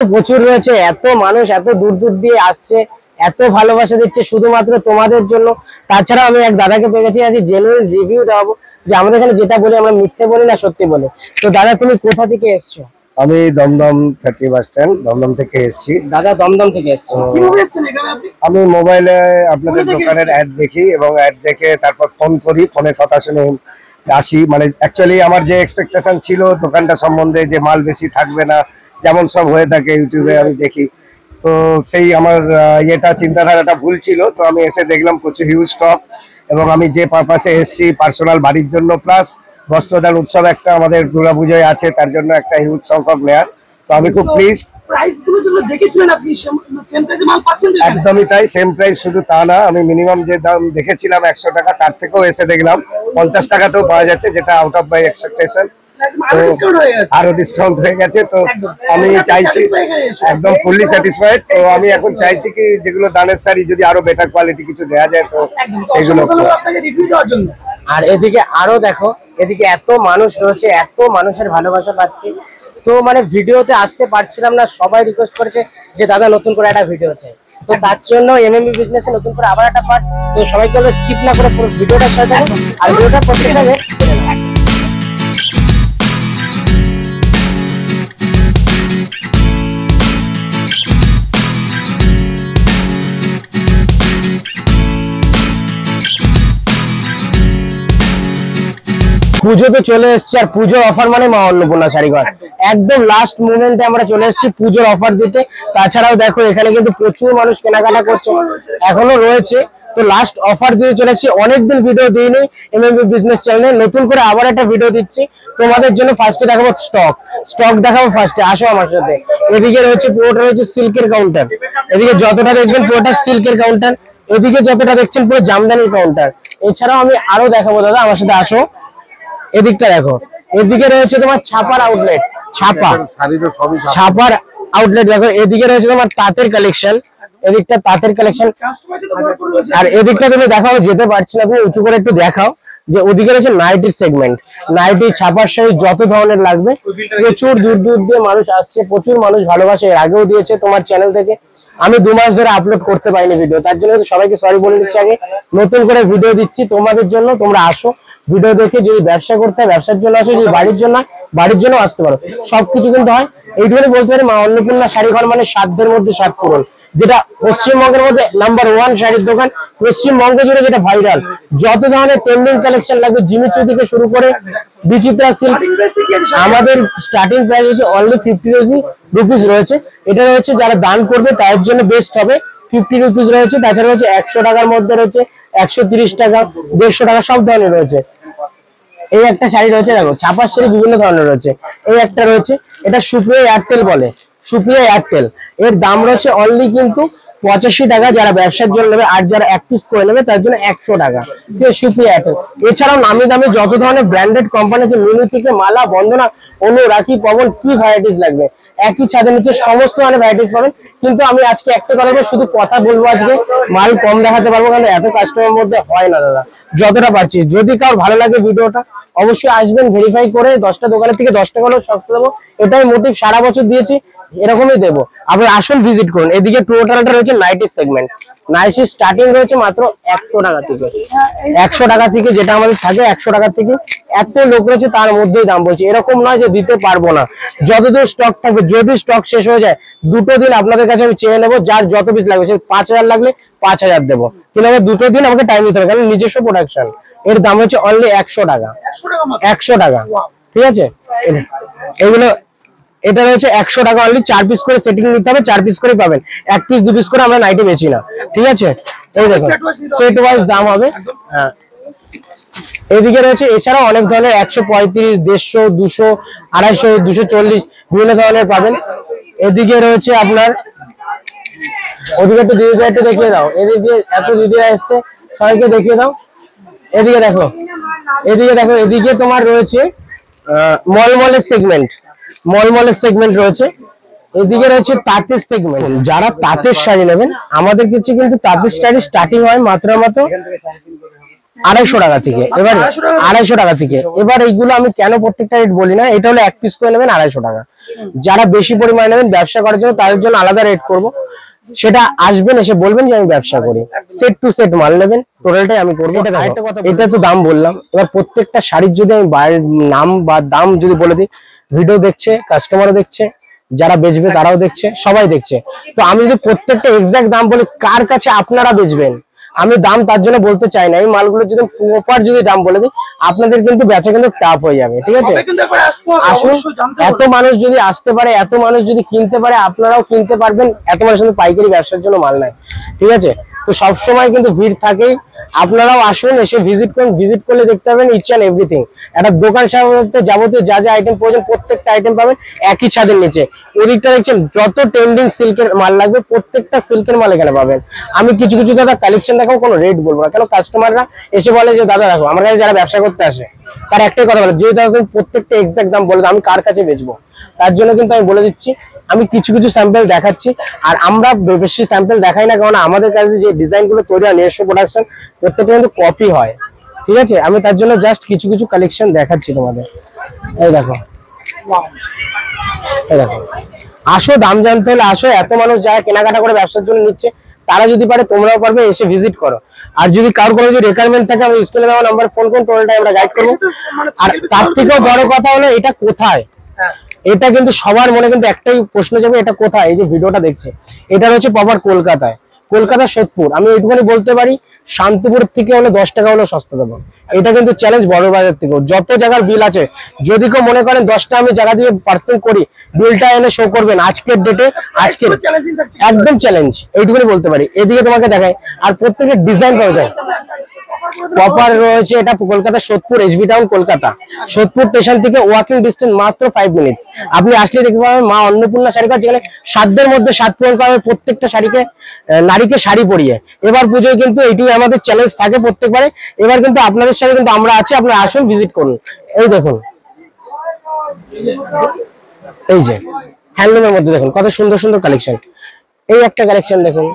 প্রচুর রয়েছে, এত মানুষ এত দূর দূর দিয়ে আসছে, এত ভালোবাসা দিচ্ছে শুধুমাত্র তোমাদের জন্য। তাছাড়া আমি এক দাদাকে পেয়ে গেছি, আজকে জেনুইন রিভিউ দেওয়াবো যে আমাদের এখানে যেটা বলি আমরা মিথ্যে বলি না সত্যি বলি। তো দাদা তুমি কোথা থেকে এসছো? আমি দমদম 30 বাস স্ট্যান্ড দমদম থেকে এসেছি। দাদা দমদম থেকে এসছো, কিভাবে এসেছেন এখানে আপনি? আমি মোবাইলে আপনাদের দোকানের অ্যাড দেখি এবং অ্যাড দেখে তারপর ফোন করি, ফোনের কথা শুনে আসি। মানে অ্যাকচুয়ালি আমার যে এক্সপেকটেশন ছিল দোকানটা সম্বন্ধে, যে মাল বেশি থাকবে না যেমন সব হয়ে থাকে ইউটিউবে আমি দেখি, তো সেই আমার ইয়েটা চিন্তাধারাটা ভুল ছিল। তো আমি এসে দেখলাম প্রচুর হিউজ স্টক, এবং আমি যে পারপাসে এসেছি পার্সোনাল বাড়ির জন্য প্লাস বস্ত্রদান উৎসব একটা আমাদের দুর্গাপুজোয় আছে, তার জন্য একটা হিউজ সংখ্যক নেয়ার। তো আমি খুব প্লিজড। প্রাইসগুলো যেগুলো দেখেছিলেন আপনি সেম প্রাইসে মাল পাচ্ছেন তো? একদমই তাই, সেম প্রাইস। শুধু তা না, আমি মিনিমাম যে দাম দেখেছিলাম 100 টাকা, তার থেকেও এসে দেখলাম 50 টাকাতেও পাওয়া যাচ্ছে, যেটা আউট অফ মাই এক্সপেকটেশন। আরো ডিসকাউন্ট হয়ে গেছে। তো আমি চাইছি একদম ফুললি স্যাটিসফাইড। তো আমি এখন চাইছি কি যেগুলো দানের শাড়ি যদি আরো বেটার কোয়ালিটি কিছু দেওয়া যায় তো সেইগুলো। আর এদিকে আরো দেখো, এদিকে এত মানুষ রয়েছে, এত মানুষের ভালোবাসা পাচ্ছি। তো মানে ভিডিওতে আসতে পারছিলাম না, সবাই রিকোয়েস্ট করেছে যে দাদা নতুন করে একটা ভিডিও চাই। তো তার জন্য এমএমবি বিজনেসে নতুন করে আবার একটা পার্ট। তো সবাইকে বলে স্কিপ না করে পুরো ভিডিওটার সাথে থাকো, আর ভিডিওটা প্রত্যেকটা পুজো তো চলে এসছে, আর পুজোর অফার মানে মা অন্নপূর্ণা শাড়িঘর। একদম লাস্ট মোমেন্টে আমরা চলে এসেছি পুজোর অফার দিতে। তাছাড়াও দেখো এখানে কিন্তু প্রচুর মানুষ কেনাকাটা করছে, এখনো রয়েছে। তো লাস্ট অফার দিয়ে চলেছি, অনেকদিন ভিডিও দিইনি এমএমবি বিজনেস চ্যানেলে, নতুন করে আবার একটা ভিডিও দিচ্ছি তোমাদের জন্য। ফার্স্টে দেখাবো স্টক দেখাবো ফার্স্টে, আসো আমার সাথে। এদিকে রয়েছে পুরোটা রয়েছে সিল্কের কাউন্টার, এদিকে যতটা দেখবেন পুরোটা সিল্কের কাউন্টার, এদিকে যতটা দেখছেন পুরো জামদানির কাউন্টার। এছাড়াও আমি আরো দেখাবো, দাদা আমার সাথে আসো। এদিকটা দেখো, এদিকে রয়েছে তোমার ছাপার আউটলেট, ছাপার আউটলেট দেখো। এদিকে রয়েছে তোমার তাঁতের কালেকশন, এদিকটা তাঁতের কালেকশন। আর এদিকটা তুমি দেখাও, যেতে পারছি না, তুমি উঁচু করে একটু দেখাও যে ওদিকে রয়েছে নাইটির সেগমেন্ট, নাইটি ছাপার শাড়ি যত ধরনের লাগবে। প্রচুর দূর দূর দিয়ে মানুষ আসছে, প্রচুর মানুষ ভালোবাসে, এর আগেও দিয়েছে তোমার চ্যানেল থেকে। আমি 2 মাস ধরে আপলোড করতে পারিনি ভিডিও, তার জন্য সবাইকে সরি বলে দিচ্ছি। আগে নতুন করে ভিডিও দিচ্ছি তোমাদের জন্য, তোমরা আসো ভিডিও দেখে। যদি ব্যবসা করতে হয় ব্যবসার জন্য আসো, যদি বাড়ির জন্য বাড়ির জন্য আসতে পারো, সবকিছু কিন্তু হয়। এইটুকুনি বলতে পারি মা অন্নপূর্ণা শাড়িঘর মানে সাধ্যের মধ্যে সাত পূরণ, যেটা পশ্চিমবঙ্গের মধ্যে নাম্বার 1 শাড়ির দোকান, পশ্চিমবঙ্গ জুড়ে যেটা ভাইরাল। যত ধরনের ট্রেন্ডিং কালেকশন লাগবে জিমিচু থেকে শুরু করে বিচিত্রা সিল্ক, আমাদের স্টার্টিং প্রাইস হচ্ছে অনলি 50 রুপিস রয়েছে। এটা রয়েছে যারা দান করবে তাদের জন্য বেস্ট হবে, 50 রুপিস রয়েছে। তাছাড়া রয়েছে 100 টাকার মধ্যে রয়েছে, 130 টাকা, 150 টাকা, সব ধরনের রয়েছে। এই একটা শাড়ি রয়েছে দেখো, ছাপার শাড়ি বিভিন্ন ধরনের রয়েছে। এই একটা রয়েছে, এটা সুপ্রিয়া এয়ারটেল বলে, সুপ্রিয়া এয়ারটেল। এর দাম রয়েছে অনলি কিন্তু 85 টাকা যারা ব্যবসার জন্য নেবে, আর যারা এক পিস করে নেবে তার জন্য 100 টাকা। সুপ্রিয়া এয়ারটেল। এছাড়াও নামি দামি যত ধরনের ব্র্যান্ডেড কোম্পানি আছে, মিনু থেকে মালা, বন্দনা, অনু, রাখি, পবন, কি ভ্যারাইটিস লাগবে একই ছাদের নিচে সমস্ত ধরনের ভ্যারাইটিস পাবেন। কিন্তু আমি আজকে একটা কথা বলবো, শুধু কথা বলবো, আজকে মাল কম দেখাতে পারবো, কারণ এত কাস্টমারের মধ্যে হয় না দাদা, যতটা পারছি। যদি কারোর ভালো লাগে ভিডিওটা অবশ্যই আসবেন, ভেরিফাই করে 10টা দোকানের থেকে 10 টাকা হলেও সস্তা দেবো, এটাই মোটিভ। সারা বছর দিয়েছি, এরকমই দেবো। আপনি আসুন, ভিজিট করুন। এদিকে টোটালটা রয়েছে নাইটি সেগমেন্ট, নাইটি স্টার্টিং রয়েছে মাত্র 100 টাকা থেকে, 100 টাকা থেকে যেটা আমাদের থাকে 100 টাকা থেকে। এত লোক রয়েছে তার মধ্যেই দাম বলছি, এরকম নয় যে দিতে পারবো না। যতদূর স্টক থাকবে, যদি স্টক শেষ হয়ে যায় 2টো দিন আপনাদের কাছে আমি চেয়ে নেবো, যার যত পিস লাগবে, সে 5000 লাগলে 5000 দেবো, কিন্তু আমাকে 2টো দিন আমাকে টাইম দিতে হবে, কারণ নিজস্ব প্রোডাকশন। এর দাম হচ্ছে অনলি 100 টাকা, 100 টাকা, ঠিক আছে। এগুলো এটা রয়েছে 100 টাকা অনলি, 4 পিস করে সেটিং নিতে হবে, 4 পিস করে পাবেন, 1 পিস 2 পিস করে আমরা নাইটে বেচি না, ঠিক আছে। এই দেখো সেট ওয়াইজ দাম হবে। হ্যাঁ, এদিকে রয়েছে এছাড়াও অনেক ধরনের 135, 150, 200, 250, 240 বিভিন্ন ধরনের পাবেন। এদিকে রয়েছে আপনার, ওদিকে একটু দিদিরা একটু দেখিয়ে দাও, এদিকে এত দিদিরা এসছে, সবাইকে দেখিয়ে দাও। এদিকে দেখো, এদিকে দেখো, এদিকে তোমার রয়েছে মলমলের সেগমেন্ট, মলমলের সেগমেন্ট রয়েছে। এদিকে রয়েছে তাঁতের সেগমেন্ট, যারা তাঁতের শাড়ি নেবেন আমাদের কাছে কিন্তু তাঁতের শাড়ি স্টার্টিং হয় মাত্র 250 টাকা থেকে। এবার 250 টাকা থেকে, এবার এইগুলো আমি কেন প্রত্যেকটা রেট বলি না, এটা হলো 1 পিস করে নেবেন 250 টাকা, যারা বেশি পরিমাণে নেবেন ব্যবসা করার জন্য তাদের জন্য আলাদা রেট করব, সেটা আসবেন এসে বলবেন যে আমি ব্যবসা করি, সেট টু সেট মাল নেবেন, টোটালটাই আমি করবো। এটা তো দাম বললাম, এবার প্রত্যেকটা শাড়ির যদি আমি নাম বা দাম যদি বলে দিই, ভিডিও দেখছে, কাস্টমারও দেখছে, যারা বেচবে তারাও দেখছে, সবাই দেখছে। তো আমি যদি প্রত্যেকটা এক্সাক্ট দাম বলি, কার কাছে আপনারা বেচবেন, আমি দাম তার জন্য বলতে চাই না। এই মালগুলো যদি প্রপার যদি দাম বলে দিই, আপনাদের কিন্তু বেচা কিন্তু টাফ হয়ে যাবে, ঠিক আছে? আসুন, এত মানুষ যদি আসতে পারে, এত মানুষ যদি কিনতে পারে, আপনারাও কিনতে পারবেন। এত মানুষ কিন্তু পাইকারি ব্যবসার জন্য মাল নেয়, ঠিক আছে? তো সবসময় কিন্তু ভিড় থাকেই, আপনারাও আসুন, এসে ভিজিট করুন। ভিজিট করলে দেখতে পাবেন ইচ অ্যান্ড এভরিথিং। একটা দোকান সামনে যাবতীয় যা যা আইটেম প্রয়োজন প্রত্যেকটা আইটেম পাবেন একই ছাদের নিচে। ওদিকটা দেখছেন যত ট্রেন্ডিং সিল্কের মাল লাগবে প্রত্যেকটা সিল্কের মাল এখানে পাবেন। আমি কিছু কিছু দাদা কালেকশন দেখাবো, কোনো রেট বলবো না, কেন কাস্টমাররা এসে বলে যে দাদা দেখো, আমার কাছে যারা ব্যবসা করতে আসে তার একটাই কথা বলে, যে দাদা তুমি প্রত্যেকটা এক্সাক্ট দাম বলে দাও, আমি কার কাছে বেচবো। তার জন্য কিন্তু আমি বলে দিচ্ছি, আমি কিছু কিছু স্যাম্পল দেখাচ্ছি। আর আমরা বেশি স্যাম্পল দেখাই না, কারণ আমাদের কাছে যে ডিজাইন গুলো তৈরি হয় নিজস্ব প্রোডাকশন, প্রত্যেকটা কিন্তু কপি হয়, ঠিক আছে? আমি তার জন্য জাস্ট কিছু কিছু কালেকশন দেখাচ্ছি তোমাদের। এই দেখো, এই দেখো, আসো, দাম জানতে হলে আসো। এত মানুষ যারা কেনাকাটা করে ব্যবসার জন্য নিচ্ছে, তারা যদি পারে তোমরাও পারবে, এসে ভিজিট করো। আর যদি কারোর কোনো যদি রিকোয়ারমেন্ট থাকে, আমি স্ক্রিনে দেওয়া নাম্বার ফোন করুন, টোটালটাই আমরা গাইড করবো। আর তার থেকেও বড় কথা হলো, এটা কোথায়, এটা কিন্তু সবার মনে কিন্তু একটাই প্রশ্ন যাবে, এটা কোথায়? এই যে ভিডিওটা দেখছে, এটা হচ্ছে প্রপার কলকাতায়, কলকাতা সোদপুর। আমি এইটুখানি বলতে পারি, শান্তিপুর থেকে হলে 10 টাকা হলে সস্তা দেবো। এটা কিন্তু চ্যালেঞ্জ বড় বাজার থেকেও। যত জায়গার বিল আছে, যদি কেউ মনে করেন 10টা আমি জায়গা দিয়ে পার্সেল করি, বিলটা এনে শো করবেন আজকের ডেটে, আজকের একদম চ্যালেঞ্জ, এইটুকুনি বলতে পারি। এদিকে তোমাকে দেখায়, আর প্রত্যেকের ডিজাইন পাওয়া যায়। প্রপার রয়েছে এটা Kolkata Sodepur, SB town Kolkata. Sodepur station থেকে ওয়াকিং ডিস্টেন্স মাত্র 5 মিনিট। আপনি আসলে দেখতে পাবেন মা অন্নপূর্ণা শাড়ি ঘর, যেখানে সাধ্যের মধ্যে সাত পূরণ করা হবে প্রত্যেকটা শাড়িকে, নারীকে শাড়ি পরিয়ে। এবার পুজোয় কিন্তু এইটুকু আমাদের চ্যালেঞ্জ থাকে প্রত্যেকবারে। এবার কিন্তু আপনাদের সাথে কিন্তু আমরা আছি, আপনারা আসুন, ভিজিট করুন। এই দেখুন, এই যে হ্যান্ডলুমের মধ্যে দেখুন কত সুন্দর সুন্দর কালেকশন। এই একটা কালেকশন দেখুন,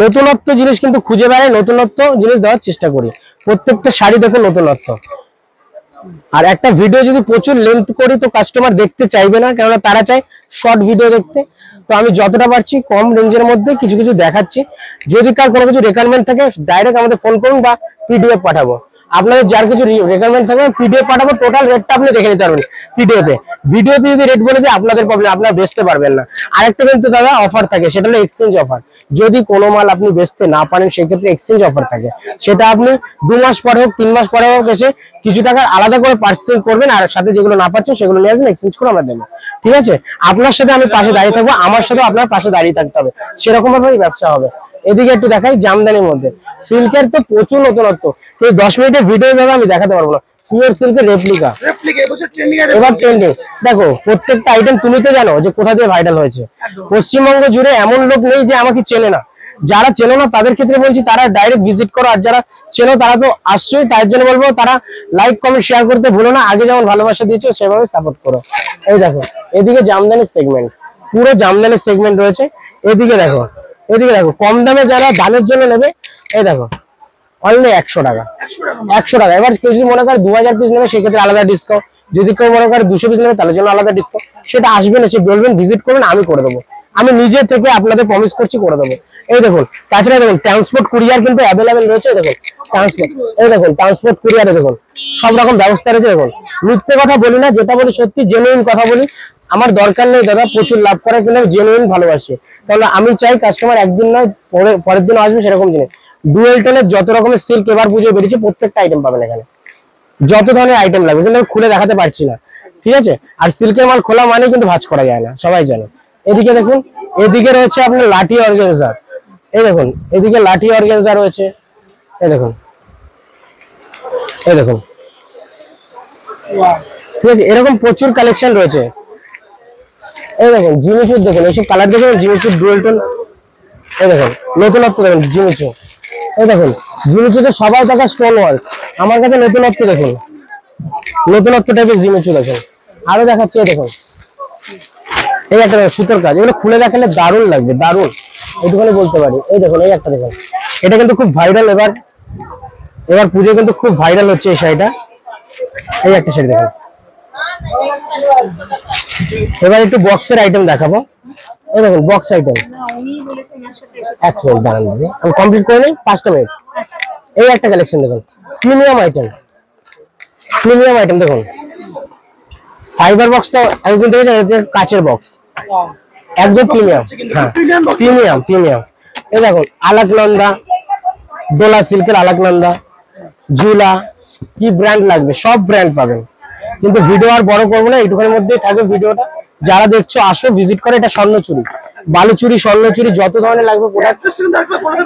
নতুনত্ব জিনিস কিন্তু খুঁজে বেড়াই, নতুনত্ব জিনিস দেওয়ার চেষ্টা করি। প্রত্যেকটা শাড়ি দেখুন নতুনত্ব। আর একটা ভিডিও যদি প্রচুর লেন্থ করি তো কাস্টমার দেখতে চাইবে না, কেননা তারা চায় শর্ট ভিডিও দেখতে। তো আমি যতটা পারছি কম রেঞ্জের মধ্যে কিছু কিছু দেখাচ্ছি। যদি কার কোনো কিছু রিকোয়ারমেন্ট থাকে, ডাইরেক্ট আমাদের ফোন করুন বা পিডিএফ পাঠাবো। আপনাদের যার কিছু রিকোয়ারমেন্ট থাকবে পিডিএফ পাঠাবো, টোটাল রেটটা আপনি দেখে নিতে পারবেন পিডিএফে। ভিডিওতে যদি রেট বলে দেয় আপনাদের প্রবলেম, আপনারা বেচতে পারবেন না। আরেকটা কিন্তু দাদা অফার থাকে, সেটা হলো এক্সচেঞ্জ অফার। যদি কোনো মাল আপনি বেচতে না পারেন, সেক্ষেত্রে এক্সচেঞ্জ অফার থাকে। সেটা আপনি 2 মাস পরে হোক, 3 মাস পরে হোক, এসে কিছু টাকা আলাদা করে পার্সেল করবেন, আর সাথে যেগুলো না পাচ্ছেন সেগুলো নিয়ে আসবেন, এক্সচেঞ্জ করে আমরা দেবো, ঠিক আছে? আপনার সাথে আমি পাশে দাঁড়িয়ে থাকবো, আমার সাথে আপনার পাশে দাঁড়িয়ে থাকতে হবে, সেরকম ভাবেই ব্যবসা হবে। এদিকে একটু দেখাই জামদানির মধ্যে সিল্কের তো প্রচুর নতুনত্ব, এই 10 মিনিটের ভিডিও দাদা আমি দেখাতে পারবো না। পিওর সিল্কের রেপ্লিকা এবার ট্রেন্ডিং। দেখো প্রত্যেকটা আইটেম তুমি তো জানো যে কোথা দিয়ে ভাইরাল হয়েছে। পশ্চিমবঙ্গ জুড়ে এমন লোক নেই যে আমাকে চেনে না। যারা চেনো না তাদের ক্ষেত্রে বলছি, তারা ডাইরেক্ট ভিজিট করো। আর যারা চেনো তারা তো আসছোই, তার জন্য বলবো তারা লাইক কমেন্ট শেয়ার করতে ভুলো না। আগে যেমন ভালোবাসা দিয়েছো সেভাবে সাপোর্ট করো। এই দেখো এদিকে জামদানির সেগমেন্ট, পুরো জামদানির সেগমেন্ট রয়েছে। এদিকে দেখো, এদিকে দেখো কম দামে যারা দানের জন্য নেবে, এই দেখো অনলি 100 টাকা, 100 টাকা। এবার কেউ যদি মনে করে 2000 পিস নেবে, সেক্ষেত্রে আলাদা ডিসকাউন্ট। যদি কেউ মনে করে 200 পিস নেবে, তার জন্য আলাদা ডিসকাউন্ট। সেটা আসবেন, এসে বলবেন, ভিজিট করবেন, আমি করে দেবো। আমি নিজে থেকে আপনাদের প্রমিস করছি করে দেবো। এই দেখুন, তাছাড়া দেখুন ট্রান্সপোর্ট কুরিয়ার কিন্তু অ্যাভেলেবেল রয়েছে। দেখুন ট্রান্সপোর্ট, এই দেখুন ট্রান্সপোর্ট কুরিয়ারে দেখুন সব রকম ব্যবস্থা রয়েছে। দেখুন মিথ্যে কথা বলি না, যেটা বলি সত্যি জেনুইন কথা বলি। আমার দরকার নেই দাদা প্রচুর লাভ করার, কিন্তু জেনুইন ভালোবাসি। তাহলে আমি চাই কাস্টমার একদিন নয় পরের দিন আসবে সেরকম জিনিস। ডুয়েল টোনের যত রকমের সিল্ক এবার পুজোয় বেরিয়েছে, প্রত্যেকটা আইটেম পাবেন এখানে, যত ধরনের আইটেম লাগবে, কিন্তু আমি খুলে দেখাতে পারছি না, ঠিক আছে? আর সিল্কের মাল খোলা মানে কিন্তু ভাঁজ করা যায় না, সবাই জানে। এদিকে দেখুন, এদিকে রয়েছে আপনার লাঠি অর্গানজা। এই দেখুন এদিকে লাঠি অর্গানজা রয়েছে। এই দেখুন, এই দেখুন, ঠিক আছে? এরকম প্রচুর কালেকশন রয়েছে। এই দেখুন জিমিচুর, দেখুন এইসব কালার দেখুন, জিমিচুর ডুয়েল টোন। এই দেখুন নতুনত্ব দেখুন জিমিচু। এই দেখুন জিমিচুতে সবাই দেখা স্টোন ওয়ার্ক, আমার কাছে নতুনত্ব দেখুন, নতুনত্ব টাইপের জিমিচু দেখুন। আরো দেখাচ্ছি, দেখুন এই একটা সুতোর কাজ, এগুলো খুলে দেখালে দারুণ লাগবে, দারুণ, এইটুখানি বলতে পারি। এই দেখুন এই একটা দেখুন, এটা কিন্তু খুব ভাইরাল। এবার পুজো কিন্তু খুব ভাইরাল হচ্ছে এই শাড়িটা। এই একটা শাড়ি দেখুন, এবার একটু বক্সের আইটেম দেখাবো। এই দেখুন বক্স আইটেম। এক মিনিট দাঁড়ান দিদি, আমি কমপ্লিট করে নিই 5টা মিনিট। এই একটা কালেকশন দেখুন, প্রিমিয়াম আইটেম, প্রিমিয়াম আইটেম দেখুন। ফাইবার বক্সটা একদিন দেখেছেন, এটা কাচের বক্স, একদম প্রিমিয়াম। হ্যাঁ প্রিমিয়াম প্রিমিয়াম। এই দেখুন আলাকনন্দা, ডোলা সিল্কের আলাকনন্দা, জুলা, কি ব্র্যান্ড লাগবে সব ব্র্যান্ড পাবেন। কিন্তু ভিডিও আর বড় করবো না, এইটুখানের মধ্যেই থাকবে ভিডিওটা। যারা দেখছো আসো, ভিজিট করে। এটা স্বর্ণচুরি, বালুচুরি, স্বর্ণচুরি, যত ধরনের লাগবে প্রোডাক্ট।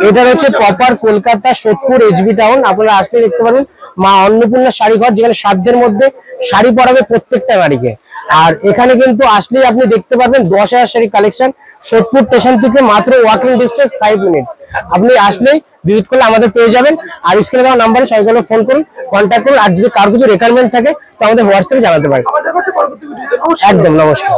এটা হচ্ছে proper Kolkata Sodepur HB town. আপনারা আসলে দেখতে পারবেন মা অন্নপূর্ণা শাড়ি ঘর, যেখানে সাধ্যের মধ্যে শাড়ি পরাবে প্রত্যেকটা নারীকে। আর এখানে কিন্তু আসলেই আপনি দেখতে পারবেন 10,000 শাড়ি কালেকশন। সোদপুর স্টেশন থেকে মাত্র ওয়াকিং ডিস্টেন্স 5 মিনিট। আপনি আসলেই ভিজিট করলে আমাদের পেয়ে যাবেন। আর স্ক্রিনে দেওয়া নাম্বারে সবাইকে ফোন করুন, কন্ট্যাক্ট করুন। আর যদি কারো কিছু রিকোয়ারমেন্ট থাকে তো আমাদের হোয়াটসঅ্যাপে জানাতে পারেন। আবার দেখা হচ্ছে পরবর্তী ভিডিওতে। নমস্কার। একদম নমস্কার।